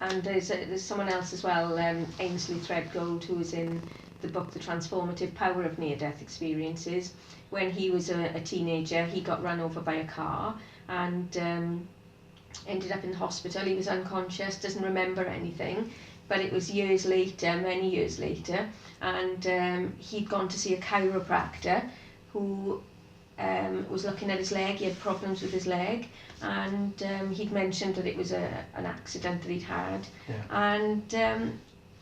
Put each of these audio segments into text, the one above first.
And there's someone else as well, Ainsley Threadgold, who was in the book The Transformative Power of Near-Death Experiences. When he was a teenager, he got run over by a car and ended up in the hospital. He was unconscious, doesn't remember anything, but it was years later, many years later, and he'd gone to see a chiropractor who was looking at his leg. He had problems with his leg, and he'd mentioned that it was an accident that he'd had. Yeah. And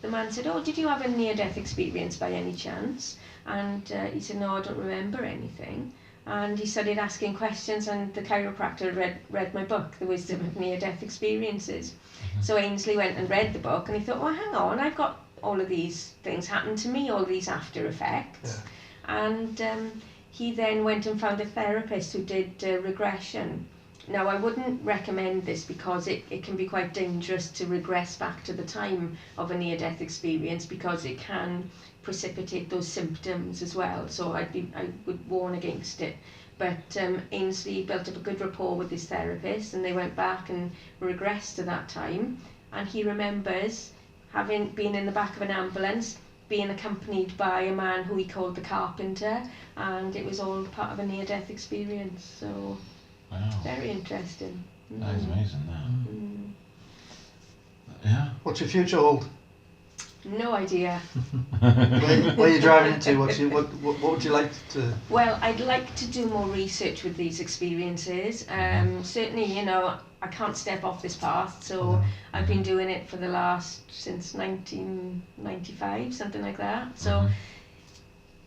the man said, "Oh, did you have a near-death experience by any chance?" And he said, "No, I don't remember anything." And he started asking questions, and the chiropractor read my book, The Wisdom of Near-Death Experiences. Mm-hmm. So Ainsley went and read the book, and he thought, well, hang on, I've got all of these things happen to me, all these after effects. Yeah. And he then went and found a therapist who did regression. Now, I wouldn't recommend this because it can be quite dangerous to regress back to the time of a near-death experience, because it can precipitate those symptoms as well. So I would warn against it. But Ainsley built up a good rapport with his therapist, and they went back and regressed to that time. And he remembers having been in the back of an ambulance, being accompanied by a man who he called the carpenter, and it was all part of a near-death experience. So, wow, very interesting. That is amazing. That. Mm. Yeah. What's your future hold? No idea. Where are you driving into? What would you like to? Well, I'd like to do more research with these experiences. Certainly, you know, I can't step off this path, so I've been doing it for since 1995, something like that. So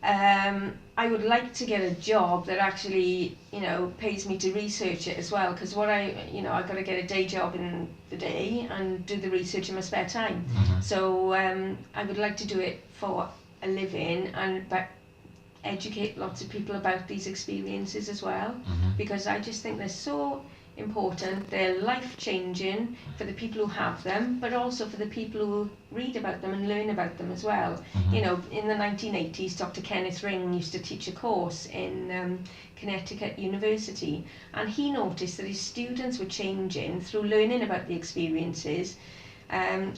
I would like to get a job that actually, you know, pays me to research it as well, because I've got to get a day job in the day and do the research in my spare time. So I would like to do it for a living, but educate lots of people about these experiences as well, because I just think they're so important. They're life-changing for the people who have them, but also for the people who read about them and learn about them as well. You know, in the 1980s, Dr. Kenneth Ring used to teach a course in Connecticut University, and he noticed that his students were changing through learning about the experiences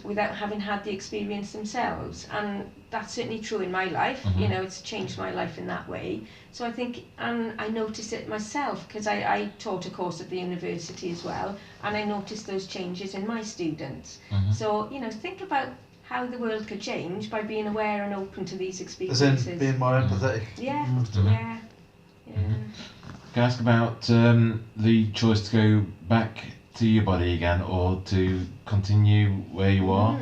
without having had the experience themselves. And that's certainly true in my life. You know, it's changed my life in that way. So I think, and I noticed it myself, because I taught a course at the university as well, and I noticed those changes in my students. So, you know, think about how the world could change by being aware and open to these experiences. As in being more empathetic. Yeah, yeah. Can I ask about the choice to go back to your body again, or to continue where you are?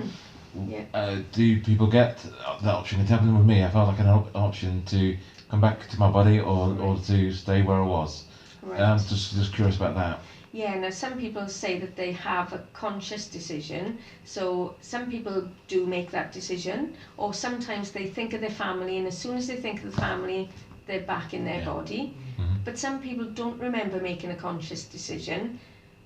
Yeah. Do people get that option? It happened with me. I felt like an option to come back to my body, or to stay where I was. Right. Just curious about that. Yeah, now some people say that they have a conscious decision. So some people do make that decision, or sometimes they think of their family, and as soon as they think of the family, they're back in their body. But some people don't remember making a conscious decision.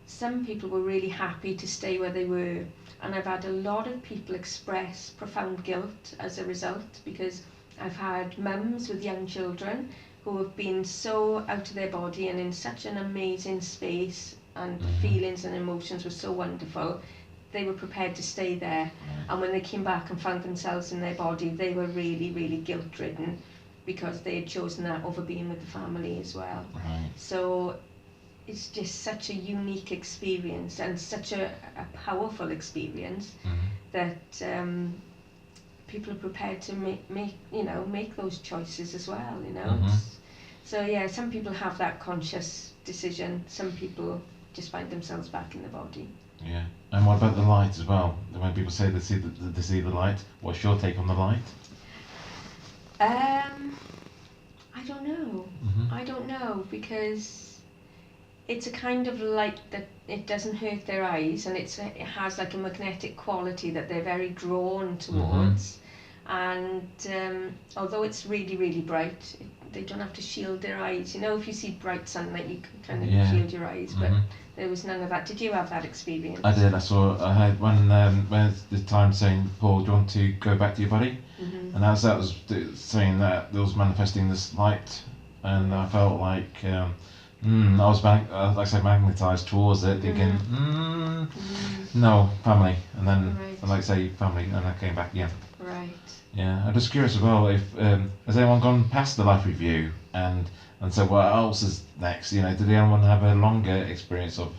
Some people were really happy to stay where they were, and I've had a lot of people express profound guilt as a result, because I've had mums with young children who have been so out of their body and in such an amazing space, and the feelings and emotions were so wonderful, they were prepared to stay there. And when they came back and found themselves in their body, they were really, really guilt-ridden, because they had chosen that over being with the family as well. Right. So it's just such a unique experience, and such a powerful experience, that people are prepared to make those choices as well, you know. So yeah, some people have that conscious decision, some people just find themselves back in the body. Yeah. And what about the light as well? When people say they see the light, what's your take on the light? I don't know. I don't know, because it's a kind of light that it doesn't hurt their eyes, and it has like a magnetic quality that they're very drawn towards. And although it's really, really bright, they don't have to shield their eyes. You know, if you see bright sunlight, you can kind of shield your eyes, but there was none of that. Did you have that experience? I did. I had when the time saying, Paul, do you want to go back to your body? And as that was saying that, there was manifesting this light, and I felt like I was like I say, magnetised towards it, thinking, no, family, and then like I say, family, and I came back again. Right. Yeah, I'm just curious as well if has anyone gone past the life review and so what else is next? You know, did anyone have a longer experience of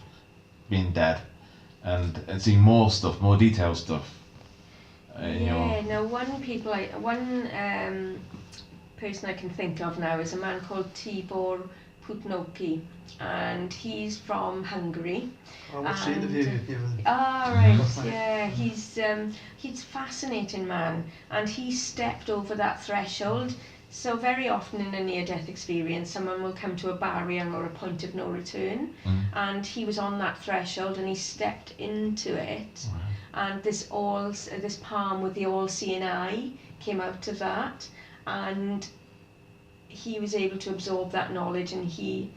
being dead and seeing more stuff, more detailed stuff? One person I can think of now is a man called Tibor Putnoki, and he's from Hungary. I watched the interview you've given. Right, yeah, he's a fascinating man, and he stepped over that threshold. So very often in a near-death experience, someone will come to a barrier or a point of no return, and he was on that threshold, and he stepped into it, and this palm with the all-seeing eye came out of that, and he was able to absorb that knowledge, and he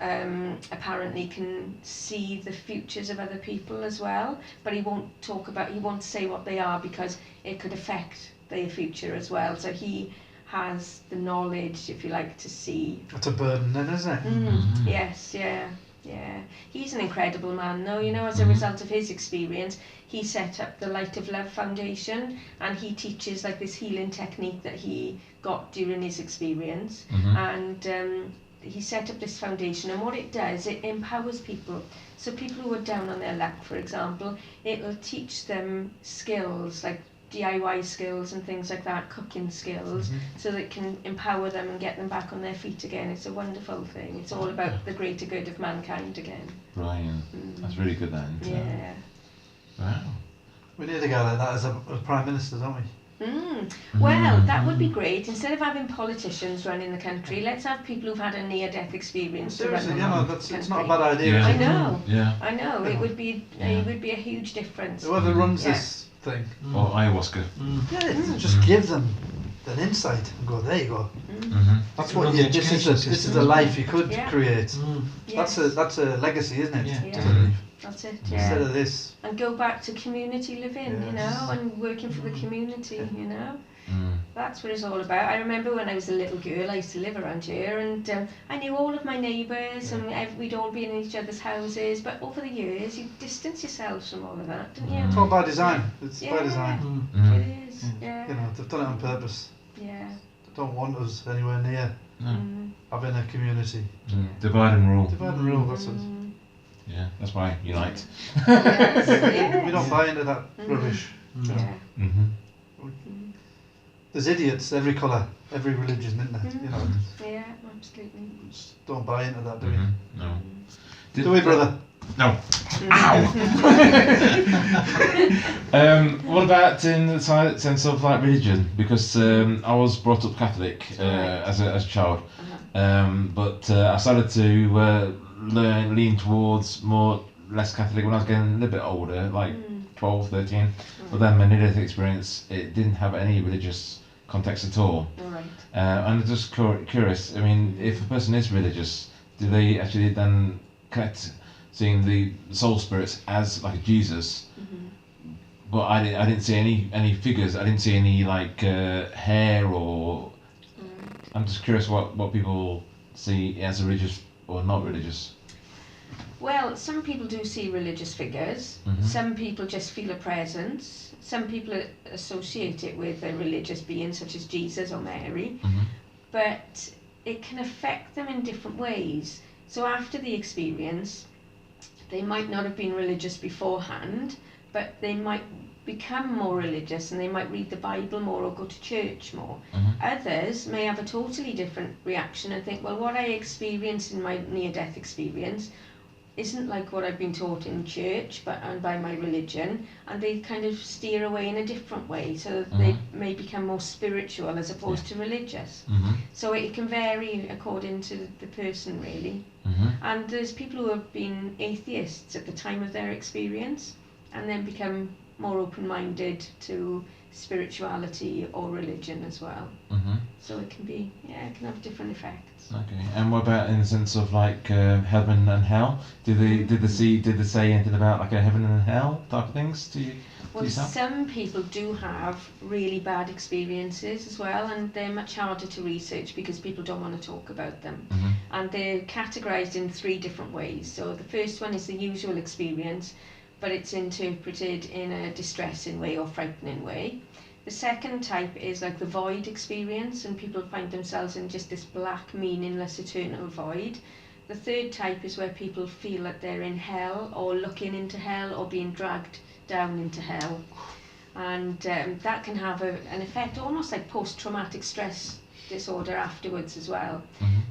apparently can see the futures of other people as well, but he won't say what they are because it could affect their future as well. So he has the knowledge, if you like, to see. That's a burden then, isn't it? Yes, yeah. He's an incredible man though, you know, as a result of his experience, he set up the Light of Love Foundation, and he teaches like this healing technique that he got during his experience, and he set up this foundation, and what it does, it empowers people. So people who are down on their luck, for example, it will teach them skills like DIY skills and things like that, cooking skills, so that it can empower them and get them back on their feet again. It's a wonderful thing. It's all about the greater good of mankind again. Brilliant. That's really good then. Yeah. Wow. We need to go like that as a Prime Minister, don't we? Well, that would be great. Instead of having politicians running the country, let's have people who've had a near-death experience to run the country. It's not a bad idea. I know. Yeah. I know. It would be a huge difference. Whoever runs this thing. Or ayahuasca. Just give them an insight and go, there you go. That's what this is a life you could create. Yes. That's a legacy, isn't it? Yeah. That's it, Instead of this. And go back to community living, you know, and working for the community, you know. That's what it's all about. I remember when I was a little girl, I used to live around here, and I knew all of my neighbours, and we'd all be in each other's houses, but over the years, you distance yourselves from all of that, didn't you? It's all by design. It's by design. It is, You know, they've done it on purpose. Yeah. They don't want us anywhere near having a community. Divide and rule. Divide and rule, that's it. Yeah, that's why unite. We don't buy into that rubbish. Yeah. There's idiots every colour, every religion, isn't there? You know. Yeah, absolutely. Just don't buy into that, do we? No. Do we, brother? No. Ow! What about in the sense of like religion? Because I was brought up Catholic as a child, but I started to lean towards less Catholic when I was getting a little bit older, like 12, 13. But then my near-death experience, it didn't have any religious context at all. And I'm just curious, I mean, if a person is religious, do they actually then connect seeing the soul spirits as like Jesus? But I didn't see any figures, I didn't see any like hair or... I'm just curious what people see as religious or not religious. Well, some people do see religious figures. Some people just feel a presence. Some people associate it with a religious being such as Jesus or Mary. But it can affect them in different ways. So after the experience, they might not have been religious beforehand, but they might become more religious, and they might read the Bible more or go to church more. Others may have a totally different reaction and think, well, what I experienced in my near-death experience isn't like what I've been taught in church and by my religion, and they kind of steer away in a different way, so that they may become more spiritual as opposed to religious. So it can vary according to the person, really. And there's people who have been atheists at the time of their experience and then become more open-minded to spirituality or religion as well. So it can be, it can have different effects. Okay, and what about in the sense of like heaven and hell? Did they say anything about like a heaven and hell type of things to you? Well, some people do have really bad experiences as well, and they're much harder to research because people don't want to talk about them. And they're categorised in 3 different ways. So the first one is the usual experience, but it's interpreted in a distressing way or frightening way. The second type is like the void experience, and people find themselves in just this black, meaningless, eternal void. The third type is where people feel that they're in hell, or looking into hell, or being dragged down into hell. And that can have an effect almost like post-traumatic stress disorder afterwards as well.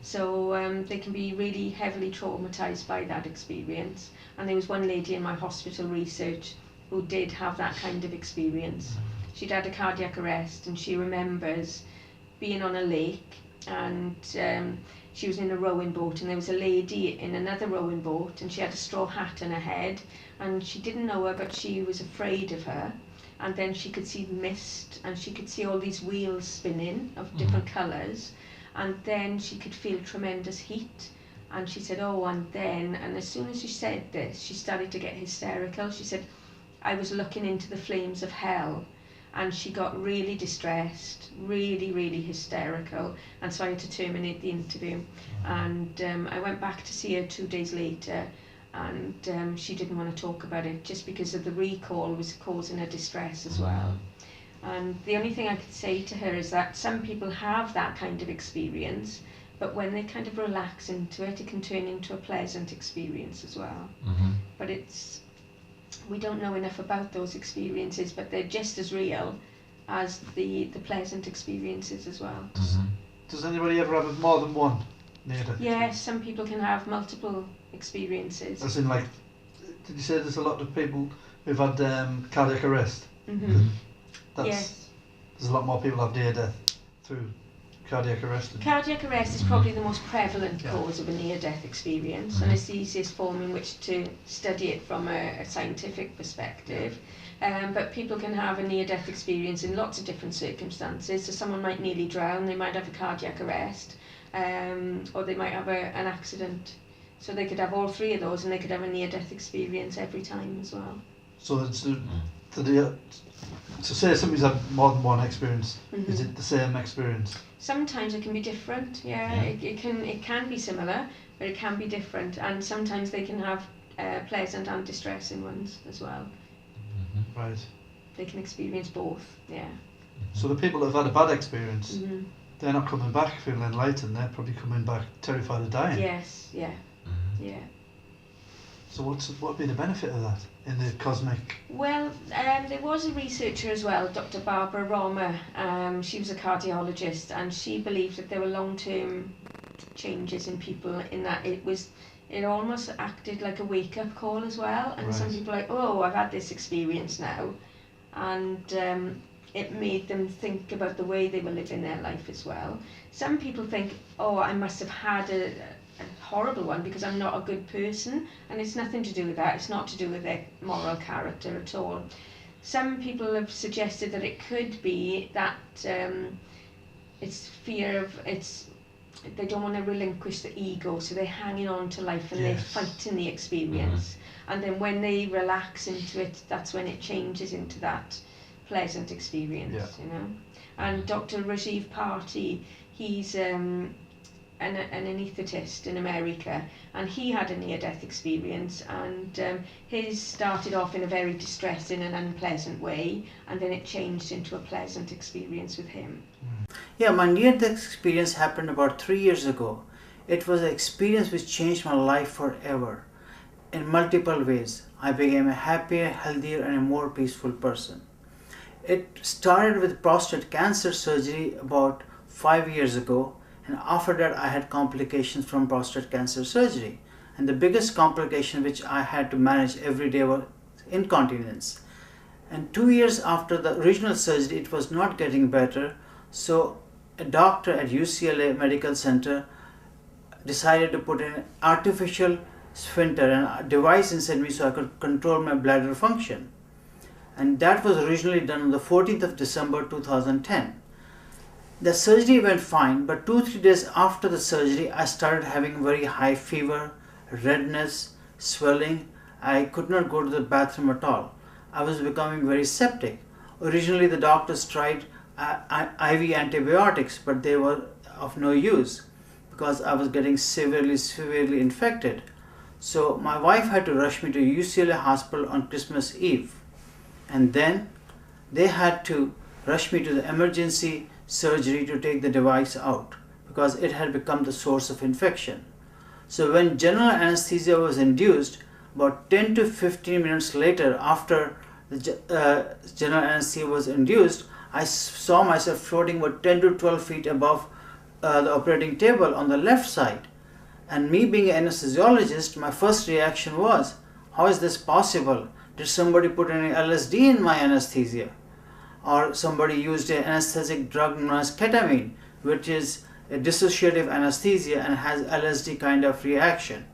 So they can be really heavily traumatised by that experience. And there was one lady in my hospital research who did have that kind of experience. She'd had a cardiac arrest, and she remembers being on a lake, and she was in a rowing boat, and there was a lady in another rowing boat, and she had a straw hat on her head, and she didn't know her, but she was afraid of her. And then she could see mist, and she could see all these wheels spinning of different colours, and then she could feel tremendous heat. And she said, and as soon as she said this, she started to get hysterical. She said, I was looking into the flames of hell. And she got really distressed, really, really hysterical, and so I had to terminate the interview. And I went back to see her 2 days later, and she didn't want to talk about it just because of the recall was causing her distress as well. And the only thing I could say to her is that some people have that kind of experience, but when they kind of relax into it, it can turn into a pleasant experience as well. But we don't know enough about those experiences, but they're just as real as the pleasant experiences as well. Does anybody ever have more than one near-death? Yes, some people can have multiple experiences. As in, like, did you say there's a lot of people who've had cardiac arrest? Yes. There's a lot more people have near-death through cardiac arrest. Cardiac arrest is probably the most prevalent cause of a near-death experience, and it's the easiest form in which to study it from a scientific perspective. But people can have a near-death experience in lots of different circumstances. So someone might nearly drown, they might have a cardiac arrest, or they might have an accident. So they could have all 3 of those, and they could have a near-death experience every time as well. So it's to say somebody's had more than one experience, is it the same experience? Sometimes it can be different, It can be similar, but it can be different, and sometimes they can have pleasant and distressing ones as well. Right. They can experience both, So the people that have had a bad experience, they're not coming back feeling enlightened, they're probably coming back terrified of dying. Yes, yeah. So what would be the benefit of that in the cosmic? Well, there was a researcher as well, Dr. Barbara Romer. She was a cardiologist, and she believed that there were long-term changes in people, in that it almost acted like a wake-up call as well. And some people are like, oh, I've had this experience now, and it made them think about the way they were living their life as well. Some people think, oh, I must have had a horrible one because I'm not a good person, and it's nothing to do with that. It's not to do with their moral character at all. Some people have suggested that it could be that it's fear of they don't want to relinquish the ego, so they're hanging on to life and they're fighting the experience. And then when they relax into it, that's when it changes into that pleasant experience, you know. And Dr. Rajiv Party, he's an anaesthetist in America, and he had a near-death experience, and his started off in a very distressing and unpleasant way, and then it changed into a pleasant experience with him. Yeah, my near-death experience happened about 3 years ago. It was an experience which changed my life forever. In multiple ways, I became a happier, healthier, and a more peaceful person. It started with prostate cancer surgery about 5 years ago, and after that I had complications from prostate cancer surgery. And the biggest complication which I had to manage every day was incontinence. And 2 years after the original surgery, it was not getting better, so a doctor at UCLA Medical Center decided to put in an artificial sphincter and a device inside me so I could control my bladder function. and that was originally done on the 14th of December 2010. The surgery went fine, but 2-3 days after the surgery, I started having very high fever, redness, swelling. I could not go to the bathroom at all. I was becoming very septic. Originally, the doctors tried IV antibiotics, but they were of no use because I was getting severely infected. So my wife had to rush me to UCLA hospital on Christmas Eve. And then they had to rush me to the emergency surgery to take the device out because it had become the source of infection. So when general anesthesia was induced, about 10 to 15 minutes later after the general anesthesia was induced, I saw myself floating about 10 to 12 feet above the operating table on the left side. And me being an anesthesiologist, my first reaction was, how is this possible? Did somebody put any LSD in my anesthesia? Or somebody used an anesthetic drug known as ketamine, which is a dissociative anesthesia and has LSD kind of reaction.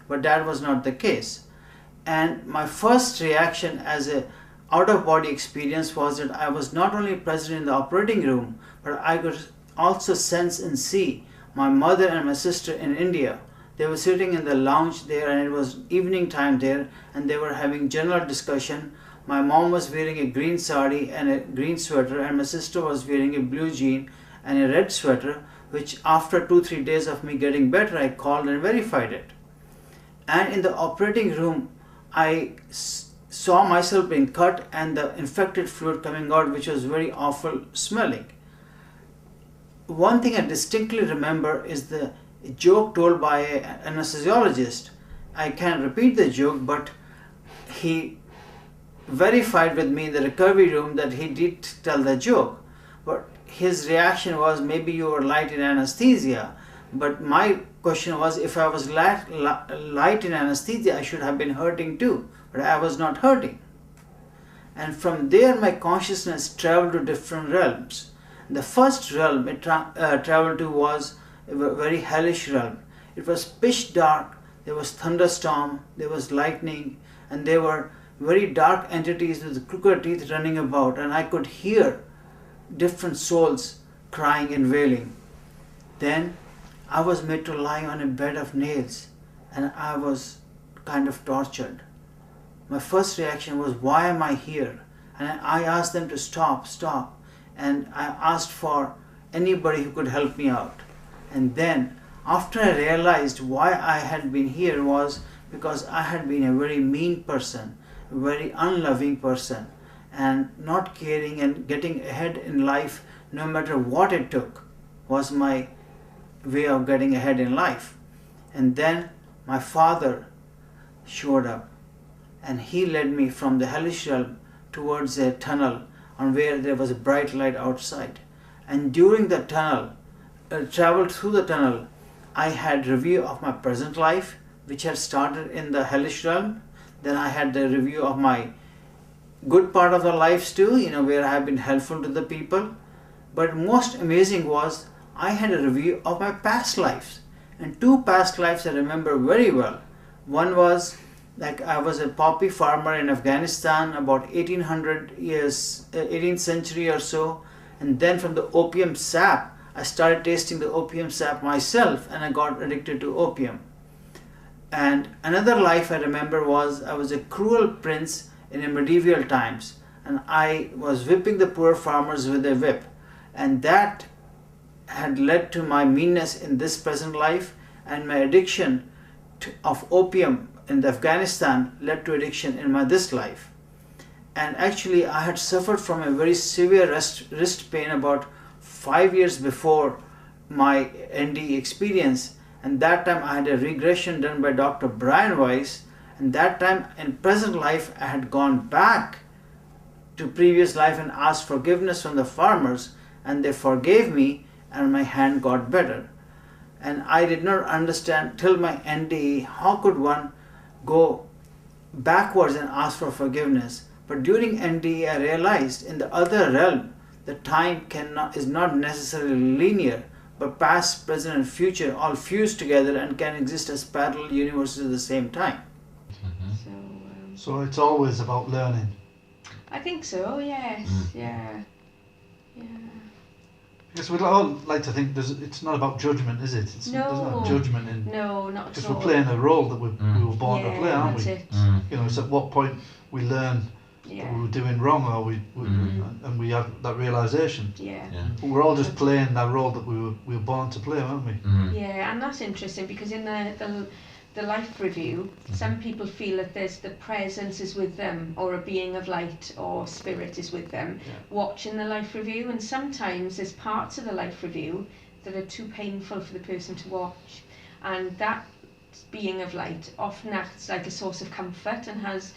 But that was not the case. And my first reaction as a out-of-body experience was that I was not only present in the operating room, but I could also sense and see my mother and my sister in India. They were sitting in the lounge there, and it was evening time there, and they were having general discussion. My mom was wearing a green sari and a green sweater, and my sister was wearing a blue jean and a red sweater, which after 2-3 days of me getting better, I called and verified it. And in the operating room, I saw myself being cut and the infected fluid coming out, which was very awful smelling. One thing I distinctly remember is the joke told by an anesthesiologist. I can't repeat the joke, but he verified with me in the recovery room that he did tell the joke. But his reaction was, maybe you were light in anesthesia. But my question was, if I was light in anesthesia, I should have been hurting too. But I was not hurting. And from there, my consciousness traveled to different realms. The first realm it traveled to was a very hellish realm. It was pitch dark, there was thunderstorm, there was lightning, and there were very dark entities with crooked teeth running about, and I could hear different souls crying and wailing. Then I was made to lie on a bed of nails, and I was kind of tortured. My first reaction was, why am I here? And I asked them to stop. And I asked for anybody who could help me out. And then, after I realized why I had been here was because I had been a very mean person, a very unloving person, and not caring and getting ahead in life no matter what it took was my way of getting ahead in life. And then my father showed up, and he led me from the hellish realm towards a tunnel on where there was a bright light outside. And during the tunnel, traveled through the tunnel, I had review of my present life, which had started in the hellish realm. Then I had the review of my good part of the lives too, where I have been helpful to the people. But most amazing was, I had a review of my past lives. And 2 past lives I remember very well. One was, like, I was a poppy farmer in Afghanistan about 18th century or so. And then from the opium sap, I started tasting the opium sap myself, and I got addicted to opium. And another life I remember was, I was a cruel prince in the medieval times, and I was whipping the poor farmers with a whip. And that had led to my meanness in this present life, and my addiction of opium in Afghanistan led to addiction in this life. And actually, I had suffered from a very severe wrist pain about 5 years before my ND experience, and that time I had a regression done by Dr. Brian Weiss, and that time in present life I had gone back to previous life and asked forgiveness from the farmers, and they forgave me, and my hand got better. And I did not understand till my NDE how could one go backwards and ask for forgiveness. But during NDE I realized in the other realm the time is not necessarily linear, but past, present and future all fuse together and can exist as parallel universes at the same time. So it's always about learning. I think so. Yes. Yeah. Because we'd all like to think it's not about judgment, is it? There's no judgment in. No, not at all. Because we're playing a role that we were born to play, aren't we? That's it. You know, it's at what point we learn that we were doing wrong, or and we have that realization. Yeah. But we're all just playing that role that we were born to play, aren't we? Yeah, and that's interesting because in the life review, some people feel that there's the presence is with them, or a being of light or spirit is with them watching the life review, and sometimes there's parts of the life review that are too painful for the person to watch, and that being of light often acts like a source of comfort and has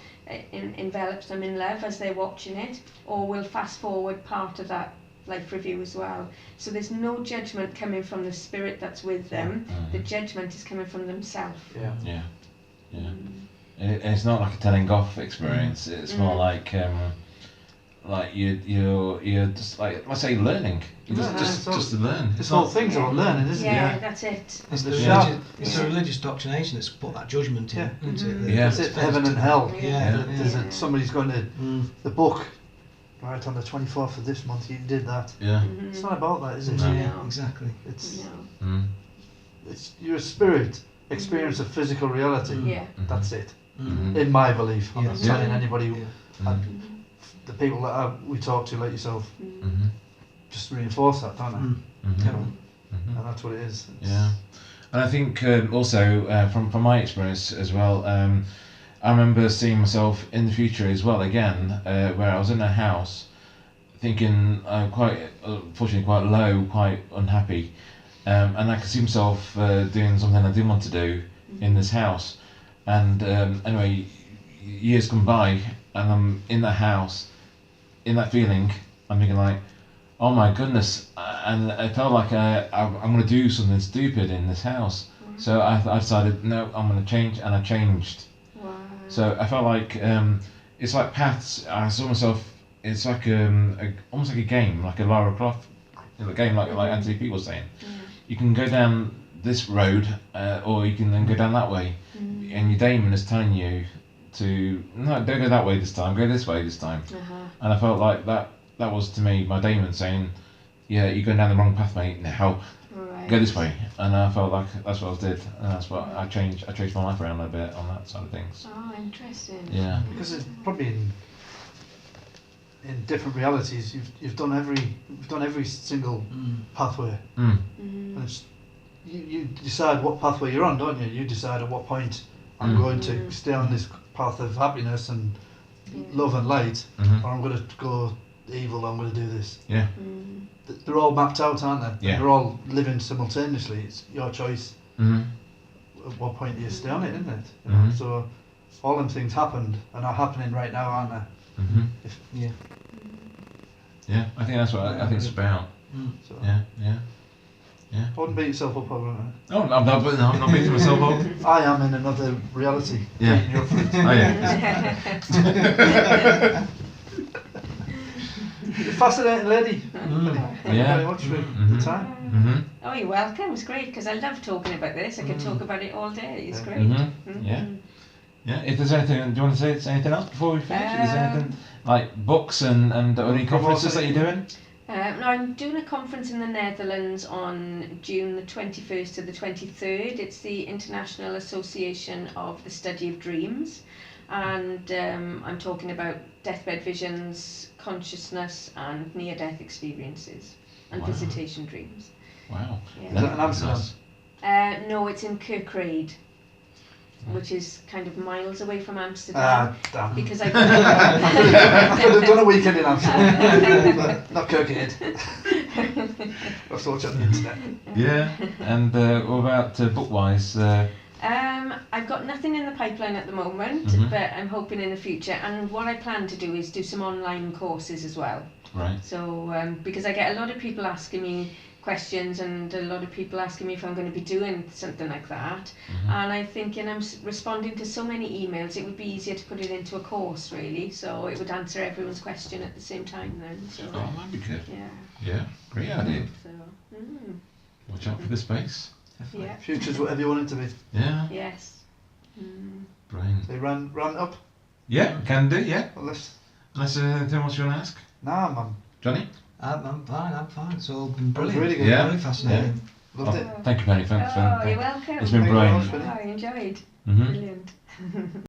envelops them in love as they're watching it, or will fast forward part of that life review as well. So there's no judgment coming from the spirit that's with them. The judgment is coming from themselves. And it's not like a telling off experience. It's more like you're just like, let's say, learning. You just to learn. This whole thing's about learning, isn't it? Yeah, that's it. It's the religious doctrination that's put that judgment in, isn't it? It's heaven and hell. Yeah. Somebody's going to the book. Right, on the 24th of this month, you did that. Yeah. It's not about that, is it? No. Exactly. It's your spirit experience of physical reality. That's it. In my belief, I'm not telling anybody. The people that we talk to, like yourself, just reinforce that, don't they? You know, and that's what it is. And I think also from my experience as well. I remember seeing myself in the future as well again, where I was in a house thinking unfortunately quite low, quite unhappy, and I could see myself doing something I didn't want to do in this house. And anyway, years come by and I'm in that house, in that feeling, I'm thinking like, oh my goodness, and I felt like I'm going to do something stupid in this house. So I decided, no, I'm going to change, and I changed. So I felt like it's like paths. I saw myself. It's like almost like a game, like a Lara Croft game, like Anthony Pete was saying. You can go down this road, or you can then go down that way, and your daemon is telling you to no, don't go that way this time. Go this way this time. And I felt like that was to me my daemon saying, yeah, you're going down the wrong path, mate. Now go this way. And I felt like that's what I did, and that's what I changed my life around a bit on that side of things. Oh, interesting. Yeah. Because it's probably in different realities. You've done every single pathway, and it's, you decide what pathway you're on, don't you? You decide at what point I'm going to stay on this path of happiness and love and light, or I'm going to go evil. I'm going to do this. Yeah. They're all mapped out, aren't they? Yeah. They're all living simultaneously. It's your choice. At what point do you stay on it, isn't it? You know? So all them things happened and are happening right now, aren't they? Yeah, I think that's what I think it's about. So Yeah. I wouldn't beat yourself up over it. Oh, I'm not beating myself up. I am in another reality. Yeah. Beating you up for it. Oh yeah. You're a fascinating lady. Thank you very much for the time. Oh, you're welcome. It's great because I love talking about this. I could talk about it all day. It's great. Yeah. If there's anything, do you want to say anything else before we finish? Is there anything like books and any conferences that you're doing? No, I'm doing a conference in the Netherlands on June the 21st to the 23rd. It's the International Association of the Study of Dreams, and I'm talking about deathbed visions, consciousness, and near-death experiences, and visitation dreams. Wow. Yeah. Is that in Amsterdam? No, it's in Kerkrade, which is kind of miles away from Amsterdam. Damn. Because I could have done a weekend in Amsterdam, but not Kirkhead. I've thought on the internet. Yeah, and what about book-wise? I've got nothing in the pipeline at the moment, but I'm hoping in the future. And what I plan to do is do some online courses as well. Right. So, because I get a lot of people asking me questions, and a lot of people asking me if I'm going to be doing something like that, and I'm thinking I'm responding to so many emails, it would be easier to put it into a course really, so it would answer everyone's question at the same time then. So that'd be good. Yeah, great idea. So, watch out for the space. Yeah. Future's whatever you want it to be. Yeah. Yes. Brilliant. They ran up. Yeah, can do. Yeah. Well, let's Unless anything else you want to ask? Nah, man. Johnny? I'm fine. It's all been That was brilliant. really good. Yeah. Really fascinating. Loved it. Thank you, Penny. Thanks for You're welcome. It's been Thank you very brilliant. much, Penny. I enjoyed. Mhm. Brilliant.